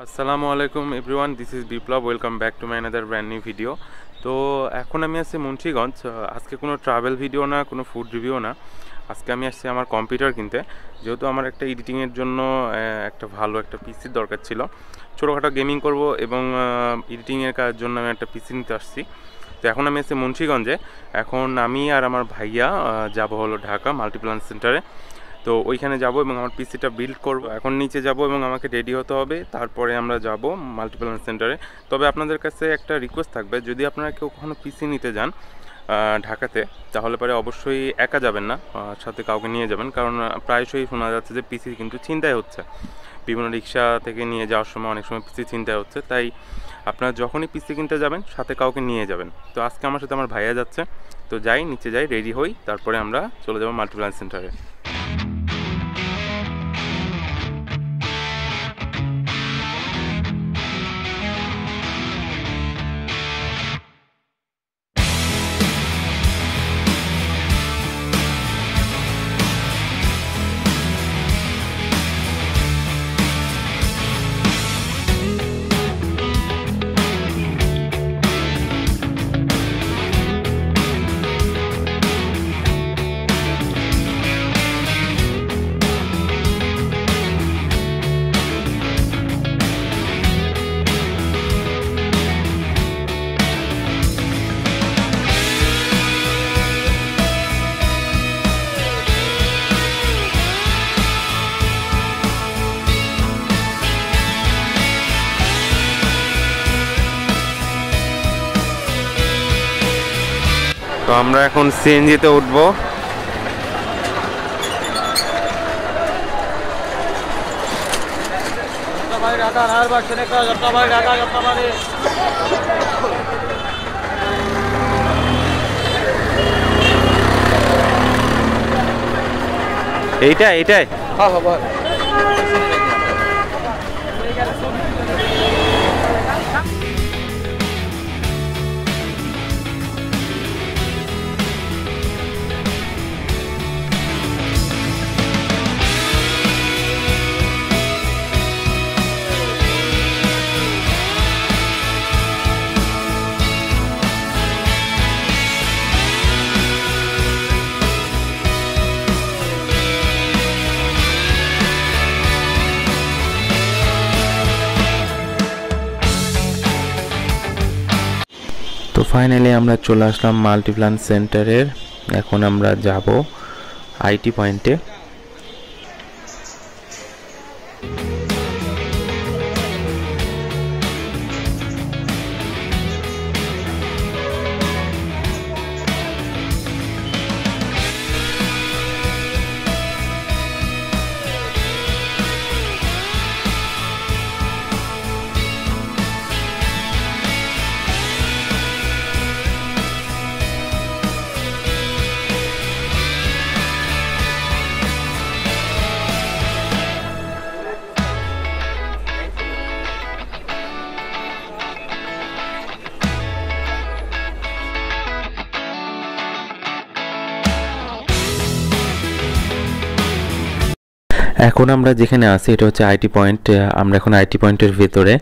আসসালামু আলাইকুম everyone, this is Biplab. Welcome back to my another brand new video. তো এখন আমি আছি মুন্সিগঞ্জ। আজকে কোনো ট্রাভেল ভিডিও না, কোনো ফুড রিভিউ না। আজকে আমি আসছি আমার কম্পিউটার কিনতে, যেহেতু আমার একটা এডিটিংয়ের জন্য একটা ভালো একটা পিসির দরকার ছিল। ছোটোখাটো গেমিং করব এবং এডিটিংয়ের কাজের জন্য আমি একটা পিসি নিতে আসছি। তো এখন আমি আছি মুন্সিগঞ্জে। এখন আমি আর আমার ভাইয়া যাব হলো ঢাকা মাল্টিপ্লান সেন্টারে। তো ওইখানে যাব এবং আমার পিসিটা বিল্ড করব। এখন নিচে যাব এবং আমাকে রেডি হতে হবে, তারপরে আমরা যাব মাল্টিপ্লান সেন্টারে। তবে আপনাদের কাছে একটা রিকোয়েস্ট থাকবে, যদি আপনারা কেউ কখনো পিসি নিতে যান ঢাকাতে, তাহলে পরে অবশ্যই একা যাবেন না, সাথে কাউকে নিয়ে যাবেন। কারণ প্রায়শই শোনা যাচ্ছে যে পিসি কিন্তু ছিনতাই হচ্ছে, বিভিন্ন রিক্সা থেকে নিয়ে যাওয়ার সময় অনেক সময় পিসি ছিনতাই হচ্ছে। তাই আপনারা যখনই পিসি কিনতে যাবেন সাথে কাউকে নিয়ে যাবেন। তো আজকে আমার সাথে আমার ভাইয়া যাচ্ছে। তো যাই, নিচে যাই, রেডি হই, তারপরে আমরা চলে যাব মাল্টিপ্লান সেন্টারে। তো আমরা এখন সিএনজিতে উঠবো। এইটাই তো ফাইনালি আমরা চলে আসলাম মাল্টিপ্লান সেন্টারের। এখন আমরা যাব আইটি পয়েন্টে। এখন আমরা যেখানে আছি এটা হচ্ছে আইটি পয়েন্ট। আমরা এখন আইটি পয়েন্টের ভেতরে।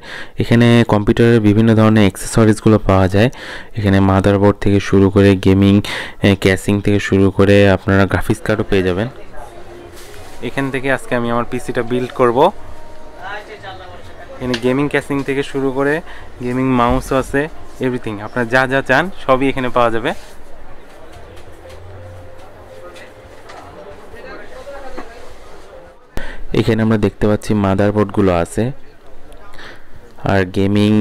এখানে কম্পিউটারের বিভিন্ন ধরনের অ্যাক্সেসরিজগুলো পাওয়া যায়। এখানে মাদারবোর্ড থেকে শুরু করে গেমিং ক্যাসিং থেকে শুরু করে আপনারা গ্রাফিক্স কার্ডও পেয়ে যাবেন। এখান থেকে আজকে আমি আমার পিসিটা বিল্ড করব। এখানে গেমিং ক্যাসিং থেকে শুরু করে গেমিং মাউসও আছে, এভরিথিং আপনারা যা যা চান সবই এখানে পাওয়া যাবে। এখানে আমরা দেখতে পাচ্ছি মাদারবোর্ডগুলো আছে, আর গেমিং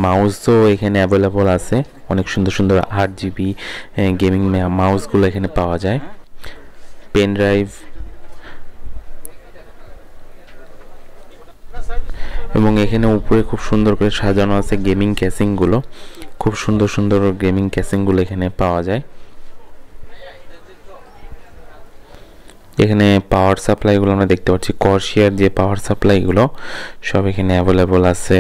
মাউসও এখানে অ্যাভেলেবল আছে। অনেক সুন্দর সুন্দর 8GB গেমিং মাউসগুলো এখানে পাওয়া যায়। পেন ড্রাইভ, এবং এখানে উপরে খুব সুন্দর করে সাজানো আছে গেমিং ক্যাসিংগুলো। খুব সুন্দর সুন্দর গেমিং ক্যাসিংগুলো এখানে পাওয়া যায়। এখানে পাওয়ার সাপ্লাইগুলো আমরা দেখতে পাচ্ছি, কর্সিয়ার যে পাওয়ার সাপ্লাইগুলো সব এখানে অ্যাভেলেবল আছে।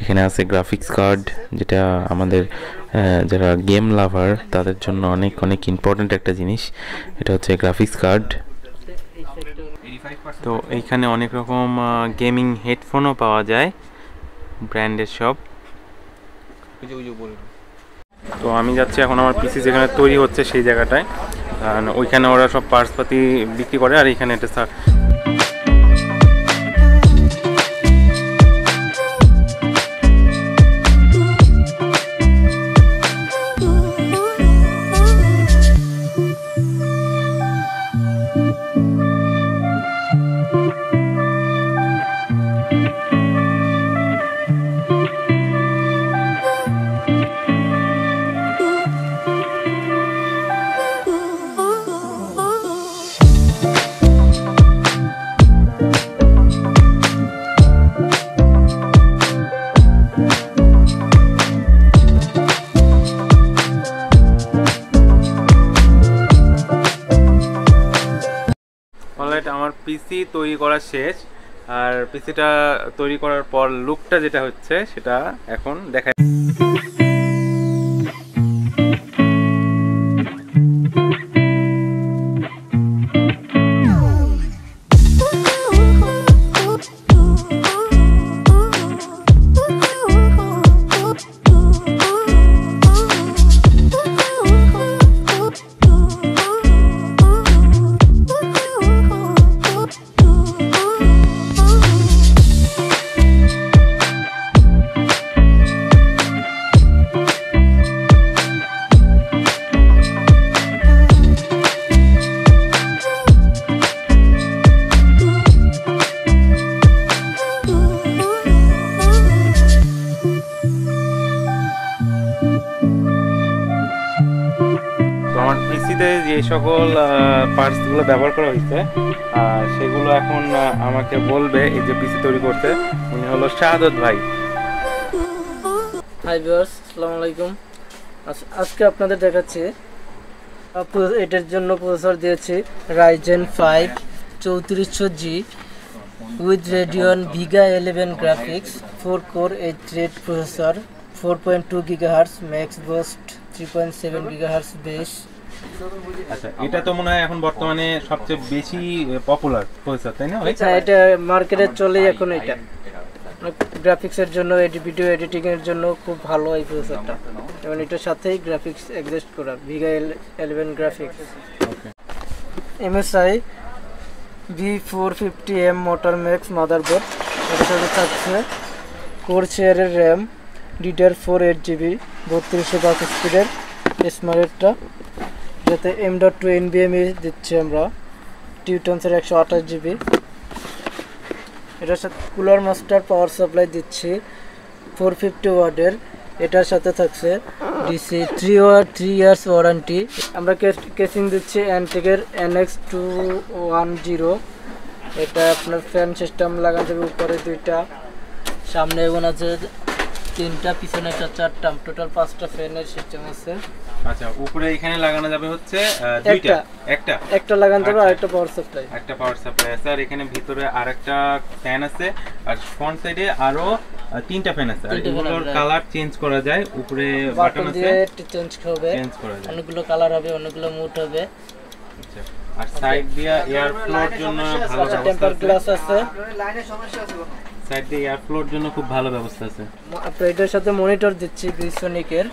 এখানে আছে গ্রাফিক্স কার্ড, যেটা আমাদের যারা গেম লাভার তাদের জন্য অনেক অনেক ইম্পর্ট্যান্ট একটা জিনিস। এটা হচ্ছে গ্রাফিক্স কার্ড। তো এইখানে অনেক রকম গেমিং হেডফোনও পাওয়া যায় ব্র্যান্ডের সব। তো আমি যাচ্ছি এখন আমার পিসি যেখানে তৈরি হচ্ছে সেই জায়গাটায়, ওইখানে ওরা সব পার্টসপাতি বিক্রি করে। আর এখানে এটা আমার পিসি তৈরি করা শেষ। আর পিসিটা তৈরি করার পর লুকটা যেটা হচ্ছে সেটা এখন দেখা। আমার পিসিতে যে সকল পার্টসগুলো ব্যবহার করা হয়েছে সেগুলো এখন আমাকে বলবে এই যে পিসি তৈরি করতে। উনি হলো শাহাদত ভাই। হাই ভিউয়ার্স, আসসালামু আলাইকুম। আজকে আপনাদের দেখাচ্ছি এটার জন্য প্রসেসর দিয়েছি Ryzen 5 3400G with Radeon Vega 11 graphics 4 core 8 thread processor 4.2 GHz max boost 3.7 GHz base. আচ্ছা, এটা তো মনে হয় এখন বর্তমানে সবচেয়ে বেশি পপুলার প্রসেসর, তাই না? আচ্ছা, এটা মার্কেটে চলে এখন। এটা গ্রাফিক্সের জন্য, ভিডিও এডিটিং এর জন্য খুব ভালো এই প্রসেসরটা। এবং এটার সাথেই গ্রাফিক্স এক্সিস্ট করা Vega 11 graphics. MSI V450M motor max motherboard. এর সাথে থাকছে কোরসেয়ারের র্যাম DDR4 8GB 3205 স্পিডের স্মার্টটা, যাতে M.2 NVMe দিচ্ছি আমরা, টিউটনসের 128GB। এটার সাথে কুলার মাস্টার পাওয়ার সাপ্লাই দিচ্ছি 450 ওয়াটের। এটার সাথে থাকছে ডিসি 3 ইয়ার্স ওয়ারেন্টি। আমরা কেসিং দিচ্ছি অ্যান্টেকের NX210। এটা আপনার ফ্যান সিস্টেম লাগানো যাবে, উপরে 2টা, সামনে এবং আছে 3টা, পিছনে 4টা, টোটাল 5টা ফ্যানের সিস্টেম আছে। আচ্ছা, উপরে এখানে লাগানো যাবে হচ্ছে দুইটা, একটা লাগানো যাবে, আর একটা পাওয়ার সাপ্লাই, আছে। আর এখানে ভিতরে আরেকটা ফ্যান আছে, আর ফ্রন্ট সাইডে আরো 3টা ফ্যান আছে। আর এগুলোর কালার চেঞ্জ করা যায়, উপরে বাটন আছে, চেঞ্জ করা যায়। অনেকগুলো কালার হবে, অনেকগুলো মুড হবে। আচ্ছা, আর সাইড দিয়ে এয়ার ফ্লোর জন্য ভালো ব্যবস্থা আছে। টেম্পার গ্লাস আছে। লাইনের সমস্যা আছে কোনো? সাইড দিয়ে এয়ার ফ্লোর জন্য খুব ভালো ব্যবস্থা আছে। আপনার এটার সাথে মনিটর দিচ্ছি বিসনিকের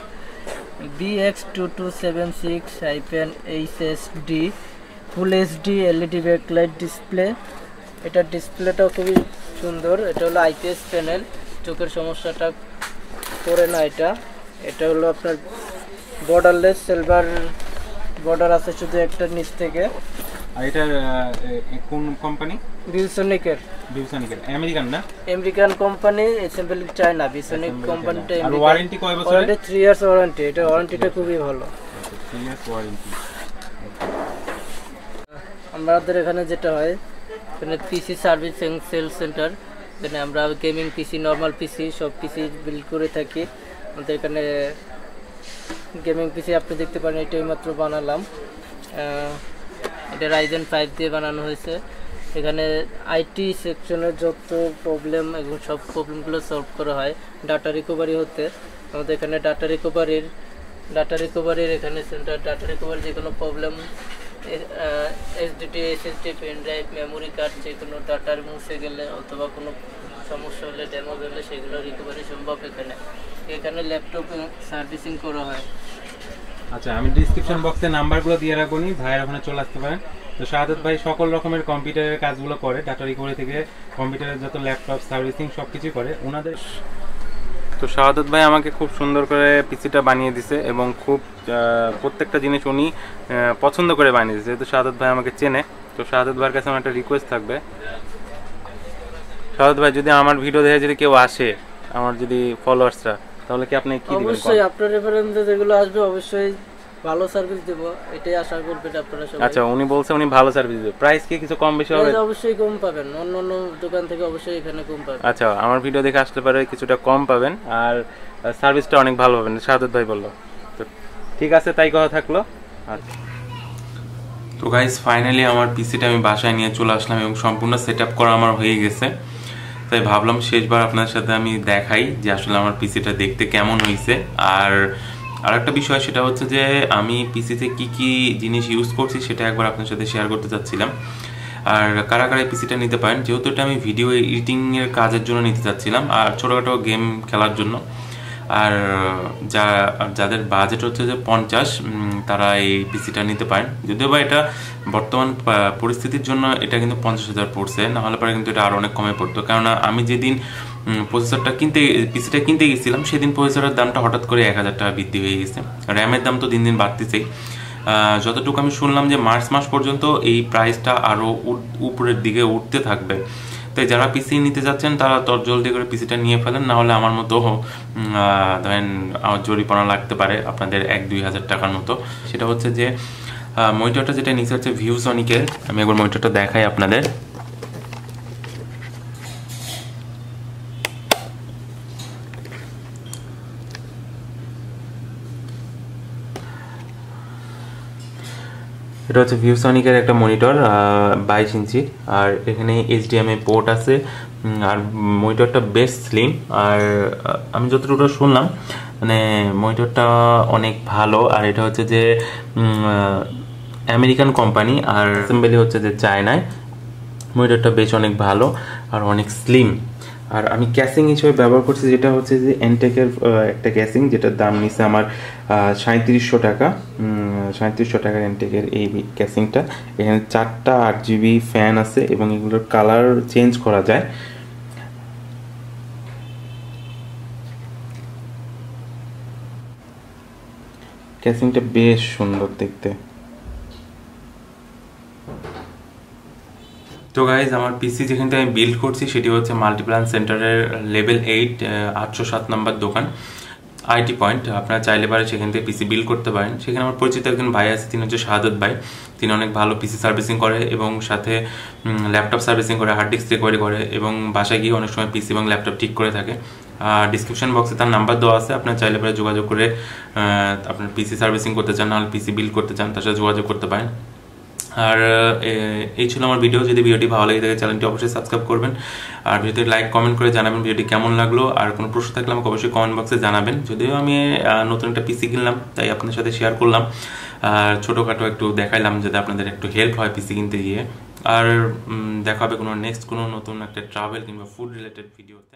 BX2276-HSD ফুল HD LED ব্যাকলাইট ডিসপ্লে। এটার ডিসপ্লেটাও খুবই সুন্দর। এটা হলো IPS প্যানেল, চোখের সমস্যাটা করে না এটা। এটা হলো আপনার বর্ডারলেস সিলভার বর্ডার আছে শুধু একটা নিচ থেকে। আর এটা কোন কোম্পানি? বিসনিকের। আমেরিকান না? American company, assemble China. বিসনিক কোম্পানিটা। আর ওয়ারেন্টি কয় বছরের? Warranty 3 years warranty. এটা ওয়ারেন্টিটা খুবই ভালো। 3 ইয়ার্স ওয়ারেন্টি। আমাদের এখানে যেটা হয়, এখানে পিসি সার্ভিস এন্ড সেল সেন্টার, এখানে আমরা গেমিং পিসি, নর্মাল পিসি সব পিসি বিল্ড করে থাকি। আমাদের এখানে গেমিং পিসি আপনি দেখতে পারেন, এটাই মাত্র বানালাম। এটা Ryzen 5 দিয়ে বানানো হয়েছে। এখানে আইটি সেকশনের যত প্রবলেম এবং সব প্রবলেমগুলো সলভ করা হয় ডাটা রিকভারি হতে। আমাদের এখানে ডাটা রিকভারির এখানে সেন্টার, ডাটা রিকভারি যে কোনো problem, SSD, pen drive, memory card, যে কোনো ডাটার মুছে গেলে অথবা কোনো সমস্যা হলে, ড্যামেজ হলে সেগুলো রিকভারি সম্ভব। এখানে ল্যাপটপ সার্ভিসিং করা হয়। আচ্ছা, আমি ডিসক্রিপশন বক্সে নাম্বারগুলো দিয়ে রাখবো, ভাইয়ের ওখানে চলে আসতে পারেন। তো শাহাদাত ভাই সকল রকমের কম্পিউটারের কাজগুলো করে, ডাটা রিকভারি থেকে কম্পিউটারের যত ল্যাপটপ সার্ভিসিং সব কিছুই করে ওনাদের। তো শাহাদাত ভাই আমাকে খুব সুন্দর করে পিসিটা বানিয়ে দিছে এবং খুব প্রত্যেকটা জিনিস উনি পছন্দ করে বানিয়ে দিয়েছে। যেহেতু শাহাদাত ভাই আমাকে চেনে, তো শাহাদাত ভাইয়ের কাছে আমার একটা রিকোয়েস্ট থাকবে, শাহাদাত ভাই যদি আমার ভিডিও দেখে যদি কেউ আসে, আমার যদি ফলোয়ার্সরা, তাহলে কি আপনি কি দিবেন? অবশ্যই আপনার রেফারেন্সে যেগুলো আসবে অবশ্যই ভালো সার্ভিস দেব, এটাই আশা করবেন আপনারা সবাই। আচ্ছা, উনি বলছে উনি ভালো সার্ভিস দেবে। প্রাইস কি কিছু কম বেশি হবে? অবশ্যই কম পাবেন, অন্য দোকান থেকে অবশ্যই এখানে কম পাবেন। আচ্ছা, আমার ভিডিও দেখে আসলে পারে কিছুটা কম পাবেন আর সার্ভিসটা অনেক ভালো পাবেন, শাহাদাত ভাই বললো। তো ঠিক আছে, তাই কথা থাকলো। আচ্ছা, তো গাইস ফাইনালি আমার পিসিটা আমি বাসায় নিয়ে চলে আসলাম এবং সম্পূর্ণ সেটআপ করা আমার হয়ে গেছে। তাই ভাবলাম শেষবার আপনার সাথে আমি দেখাই যে আসলে আমার পিসিটা দেখতে কেমন হয়েছে। আর একটা বিষয় সেটা হচ্ছে যে আমি পিসিতে কি কি জিনিস ইউজ করছি সেটা একবার আপনার সাথে শেয়ার করতে চাচ্ছিলাম। আর কারা কারা পিসিটা নিতে পারেন, যেহেতু এটা আমি ভিডিও এডিটিংয়ের কাজের জন্য নিতে চাচ্ছিলাম আর ছোটোখাটো গেম খেলার জন্য। আর যাদের বাজেট হচ্ছে যে 50, তারা এই পিসিটা নিতে পারেন। যদিও বা এটা বর্তমান পরিস্থিতির জন্য এটা কিন্তু 50,000 পড়ছে, নাহলে পরে কিন্তু এটা আরও অনেক কমে পড়তো। কেননা আমি যেদিন পিসিটা কিনতে গেছিলাম সেদিন প্রসেসরের দামটা হঠাৎ করে 1000 টাকা বৃদ্ধি হয়ে গেছে। র্যামের দাম তো দিন দিন বাড়তেছেই। যতটুকু আমি শুনলাম যে মার্চ মাস পর্যন্ত এই প্রাইসটা আরও উপরের দিকে উঠতে থাকবে। তাই যারা পিসি নিতে যাচ্ছেন তারা জলদি করে পিসিটা নিয়ে ফেলেন, না হলে আমার মতো ধরেন জরিমানা লাগতে পারে আপনাদের 1-2 হাজার টাকার মতো। সেটা হচ্ছে যে মনিটরটা যেটা নিচে হচ্ছে ভিউসনিকের। আমি একবার মনিটরটা দেখাই আপনাদের। এটা হচ্ছে ভিউসনিকের একটা মনিটর, 22 ইঞ্চি। আর এখানে HDMI পোর্ট আছে। আর মনিটরটা বেশ স্লিম। আর আমি যতটুকু শুনলাম মানে মনিটরটা অনেক ভালো। আর এটা হচ্ছে যে আমেরিকান কোম্পানি, আর অ্যাসেম্বলি হচ্ছে যে চায়নায়। মনিটরটা বেশ অনেক ভালো আর অনেক স্লিম। আর আমি ক্যাসিং হিসেবে ব্যবহার করছি যেটা হচ্ছে যে এনটেকের একটা ক্যাসিং, যেটার দাম নিচ্ছে আমার 3700 টাকা। 3700 টাকার এনটেকের এই ক্যাসিংটা। এখানে 4টা 8GB ফ্যান আছে এবং এগুলোর কালার চেঞ্জ করা যায়। ক্যাসিংটা বেশ সুন্দর দেখতে। তো গাইজ আমার পিসি যেখানটা আমি বিল্ড করছি সেটি হচ্ছে মাল্টিপ্ল্যান সেন্টারের লেভেল 8 807 নম্বর দোকান, আইটি পয়েন্ট। আপনারা চাইলে পারে সেখান থেকে পিসি বিল্ড করতে পারেন। সেখানে আমার পরিচিত একজন ভাই আছে, তিনি হচ্ছে শাহাদাত ভাই। তিনি অনেক ভালো পিসি সার্ভিসিং করে এবং সাথে ল্যাপটপ সার্ভিসিং করে, হার্ড ডিস্ক রিকভারি করে এবং বাসায় গিয়ে অনেক সময় পিসি এবং ল্যাপটপ ঠিক করে থাকে। ডিসক্রিপশন বক্সে তার নাম্বার দেওয়া আছে, আপনার চাইলে পরে যোগাযোগ করে আপনার পিসি সার্ভিসিং করতে চান, নাহলে পিসি বিল্ড করতে চান, তার সাথে যোগাযোগ করতে পারেন। আর এই ছিল আমার ভিডিও। যদি ভিডিওটি ভালো লাগে থাকে চ্যানেলটি অবশ্যই সাবস্ক্রাইব করবেন। আর ভিডিওতে লাইক কমেন্ট করে জানাবেন ভিডিওটি কেমন লাগলো। আর কোনো প্রশ্ন থাকলে আমাকে অবশ্যই কমেন্ট বক্সে জানাবেন। যদিও আমি নতুন একটা পিসি কিনলাম তাই আপনাদের সাথে শেয়ার করলাম আর ছোটোখাটো একটু দেখাইলাম যাতে আপনাদের একটু হেল্প হয় পিসি কিনতে গিয়ে। আর দেখা হবে কোনো নেক্সট কোনো নতুন একটা ট্রাভেল কিংবা ফুড রিলেটেড ভিডিওতে।